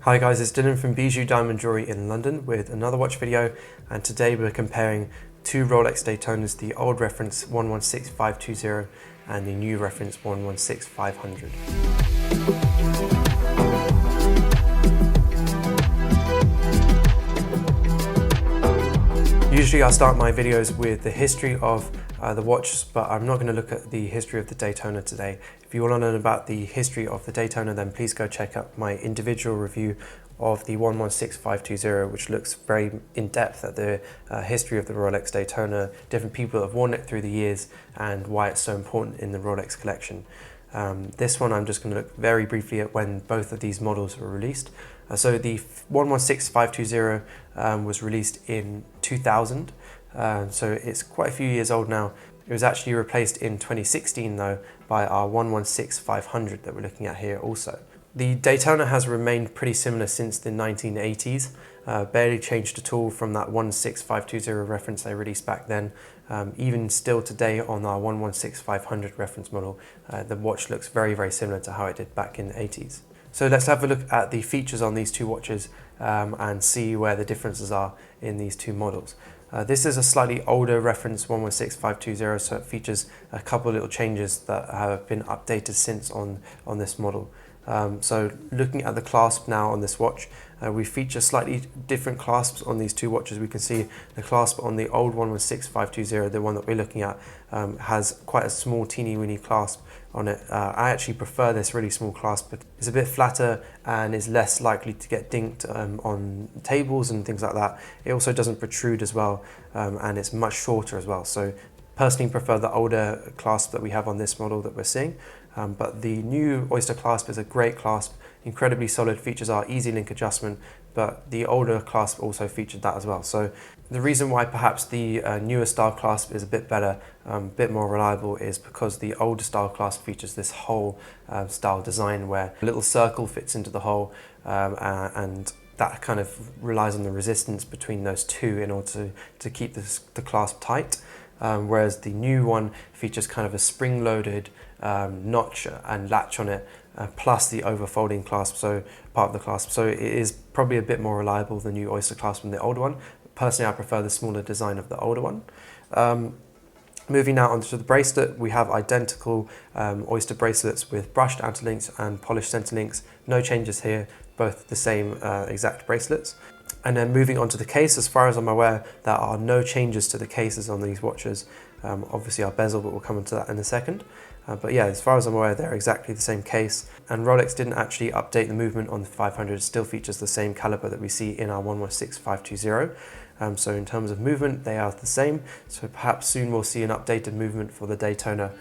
Hi guys, it's Dylan from Bijou Diamond Jewellery in London with another watch video, and today we're comparing two Rolex Daytonas, the old reference 116520 and the new reference 116500. Usually I start my videos with the history of the watch, but I'm not going to look at the history of the Daytona today. If you want to learn about the history of the Daytona, then please go check out my individual review of the 116520, which looks very in depth at the history of the Rolex Daytona, different people that have worn it through the years, and why it's so important in the Rolex collection. This one I'm just going to look very briefly at when both of these models were released. So the 116520 was released in 2000, so it's quite a few years old now. It was actually replaced in 2016 though by our 116500 that we're looking at here also. The Daytona has remained pretty similar since the 1980s, barely changed at all from that 16520 reference they released back then. Even still today on our 116500 reference model, the watch looks very, very similar to how it did back in the 80s. So let's have a look at the features on these two watches and see where the differences are in these two models. This is a slightly older reference 116520, so it features a couple of little changes that have been updated since on this model. So looking at the clasp now on this watch, we feature slightly different clasps on these two watches. We can see the clasp on the old 116520, the one that we're looking at, has quite a small teeny weeny clasp on it. I actually prefer this really small clasp, but it's a bit flatter and is less likely to get dinked on tables and things like that. It also doesn't protrude as well, and it's much shorter as well. So personally prefer the older clasp that we have on this model that we're seeing. But the new Oyster clasp is a great clasp, incredibly solid. Features our easy link adjustment, but the older clasp also featured that as well. So the reason why perhaps the newer style clasp is a bit better, a bit more reliable, is because the older style clasp features this hole style design where a little circle fits into the hole, and that kind of relies on the resistance between those two in order to keep the clasp tight. Whereas the new one features kind of a spring-loaded notch and latch on it, plus the overfolding clasp, so part of the clasp. So it is probably a bit more reliable than the new Oyster clasp than the older one. Personally, I prefer the smaller design of the older one. Moving now onto the bracelet, we have identical Oyster bracelets with brushed outer links and polished center links. No changes here, both the same exact bracelets. And then moving on to the case, as far as I'm aware, there are no changes to the cases on these watches. Obviously our bezel, but we'll come into that in a second. But yeah, as far as I'm aware, they're exactly the same case. And Rolex didn't actually update the movement on the 500, it still features the same caliber that we see in our 116520. So in terms of movement, they are the same. So perhaps soon we'll see an updated movement for the Daytona,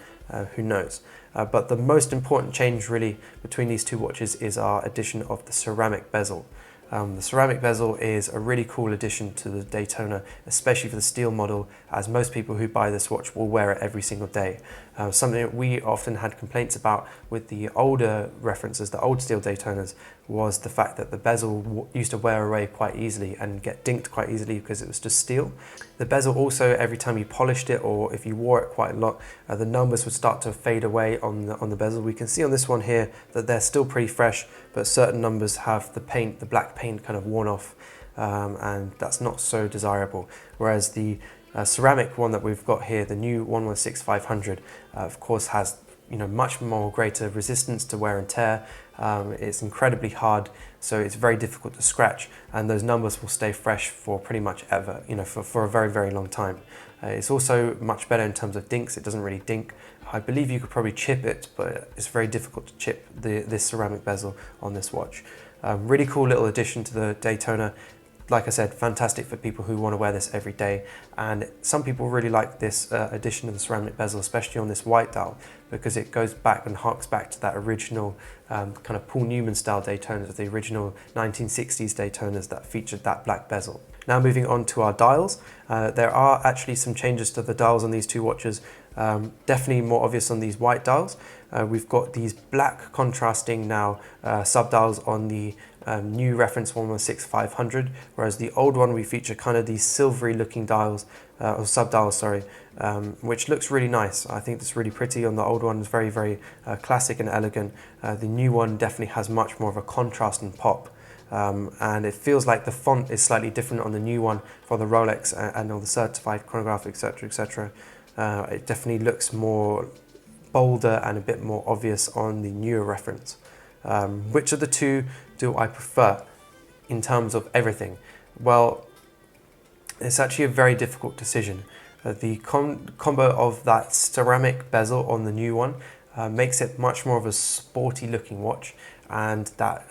who knows. But the most important change really between these two watches is our addition of the ceramic bezel. The ceramic bezel is a really cool addition to the Daytona, especially for the steel model, as most people who buy this watch will wear it every single day. Something that we often had complaints about with the older references, the old steel Daytonas, was the fact that the bezel used to wear away quite easily and get dinked quite easily because it was just steel. The bezel also, every time you polished it or if you wore it quite a lot, the numbers would start to fade away on the bezel. We can see on this one here that they're still pretty fresh, but certain numbers have the paint, the black paint, kind of worn off, and that's not so desirable. Whereas the ceramic one that we've got here, the new 116500, of course has much more greater resistance to wear and tear. It's incredibly hard, so it's very difficult to scratch, and those numbers will stay fresh for pretty much ever, for a very, very long time. It's also much better in terms of dinks. It doesn't really dink. I believe you could probably chip it, but it's very difficult to chip this ceramic bezel on this watch. Really cool little addition to the Daytona. Like I said, fantastic for people who want to wear this every day, and some people really like this addition of the ceramic bezel, especially on this white dial, because it goes back and harks back to that original kind of Paul Newman style Daytonas, the original 1960s Daytonas that featured that black bezel. Now moving on to our dials, there are actually some changes to the dials on these two watches. Definitely more obvious on these white dials. We've got these black contrasting now sub-dials on the new reference 116500, whereas the old one we feature kind of these silvery looking dials, or sub-dials, sorry, which looks really nice. I think it's really pretty on the old one. It's very, very classic and elegant. The new one definitely has much more of a contrast and pop. and it feels like the font is slightly different on the new one for the Rolex and all the certified chronograph, etc., etc. It definitely looks more bolder and a bit more obvious on the newer reference. Which of the two do I prefer in terms of everything? Well, it's actually a very difficult decision. The combo of that ceramic bezel on the new one makes it much more of a sporty looking watch, and that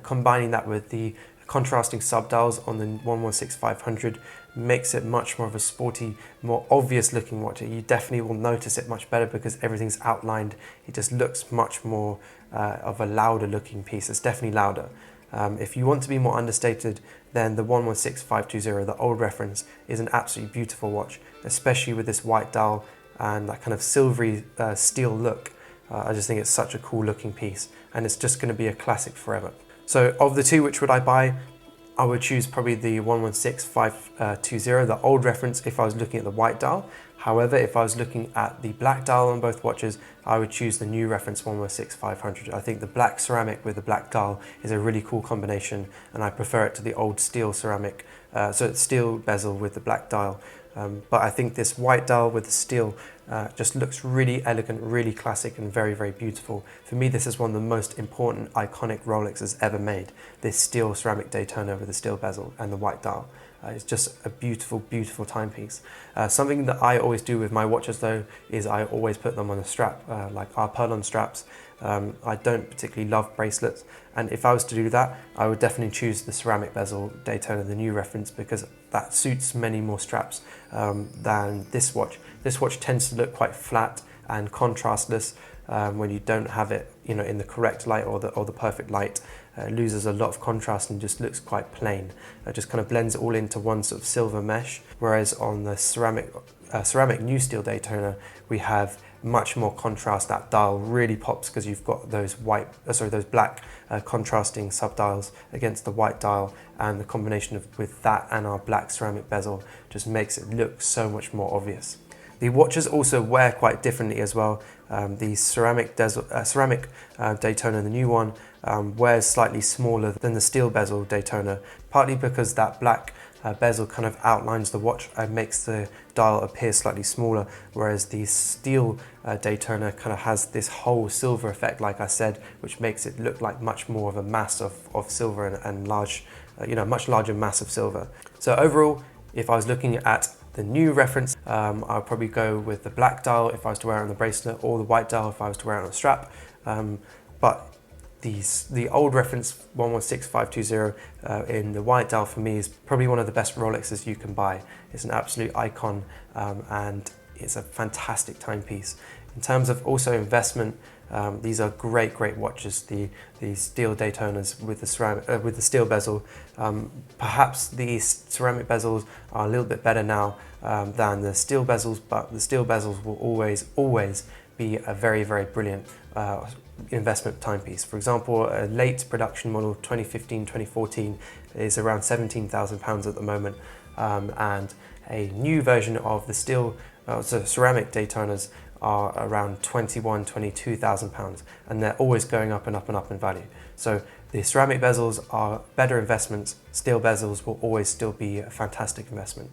combining that with the contrasting subdials on the 116-500 makes it much more of a sporty, more obvious looking watch. You definitely will notice it much better because everything's outlined. It just looks much more of a louder looking piece. It's definitely louder. If you want to be more understated, then the 116-520, the old reference, is an absolutely beautiful watch, especially with this white dial and that kind of silvery steel look. I just think it's such a cool looking piece, and it's just going to be a classic forever. So of the two, which would I buy? I would choose probably the 116-520, the old reference, if I was looking at the white dial. However, if I was looking at the black dial on both watches, I would choose the new reference 116-500. I think the black ceramic with the black dial is a really cool combination, and I prefer it to the old steel ceramic, so it's steel bezel with the black dial. But I think this white dial with the steel just looks really elegant, really classic, and very, very beautiful. For me, this is one of the most important, iconic Rolexes ever made. This steel ceramic Daytona with the steel bezel and the white dial. It's just a beautiful, beautiful timepiece. Something that I always do with my watches though is I always put them on a strap, like our pearl-on straps. I don't particularly love bracelets, and if I was to do that, I would definitely choose the ceramic bezel Daytona, the new reference, because that suits many more straps than this watch. This watch tends to look quite flat and contrastless when you don't have it, in the correct light or the perfect light. It loses a lot of contrast and just looks quite plain. It just kind of blends it all into one sort of silver mesh. Whereas on the ceramic new steel Daytona, we have much more contrast. That dial really pops because you've got those those black contrasting subdials against the white dial, and the combination with that and our black ceramic bezel just makes it look so much more obvious. The watches also wear quite differently as well. The ceramic Daytona, the new one, wears slightly smaller than the steel bezel Daytona, partly because that black bezel kind of outlines the watch and makes the dial appear slightly smaller, whereas the steel Daytona kind of has this whole silver effect, like I said, which makes it look like much more of a mass of silver and large, much larger mass of silver. So overall, if I was looking at the new reference, I'll probably go with the black dial if I was to wear it on the bracelet, or the white dial if I was to wear it on a strap. But the old reference 116-520 in the white dial for me is probably one of the best Rolexes you can buy. It's an absolute icon, and it's a fantastic timepiece. In terms of also investment, these are great watches. The steel Daytonas with the steel bezel. Perhaps the ceramic bezels are a little bit better now than the steel bezels, but the steel bezels will always be a very, very brilliant investment timepiece. For example, a late production model 2015-2014 is around £17,000 at the moment, and a new version of the ceramic Daytonas are around £22,000, and they're always going up and up and up in value. So the ceramic bezels are better investments. Steel bezels will always still be a fantastic investment.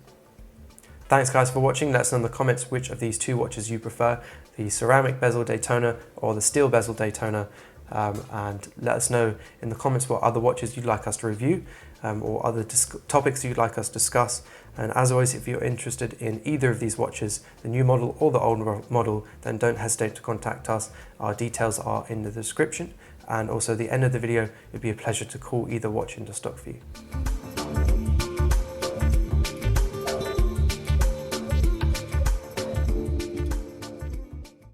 Thanks guys for watching. Let us know in the comments which of these two watches you prefer, the ceramic bezel Daytona or the steel bezel Daytona, and let us know in the comments what other watches you'd like us to review, or other topics you'd like us to discuss. And as always, if you're interested in either of these watches, the new model or the old model, then don't hesitate to contact us. Our details are in the description, and also at the end of the video, it'd be a pleasure to call either watch into stock for you.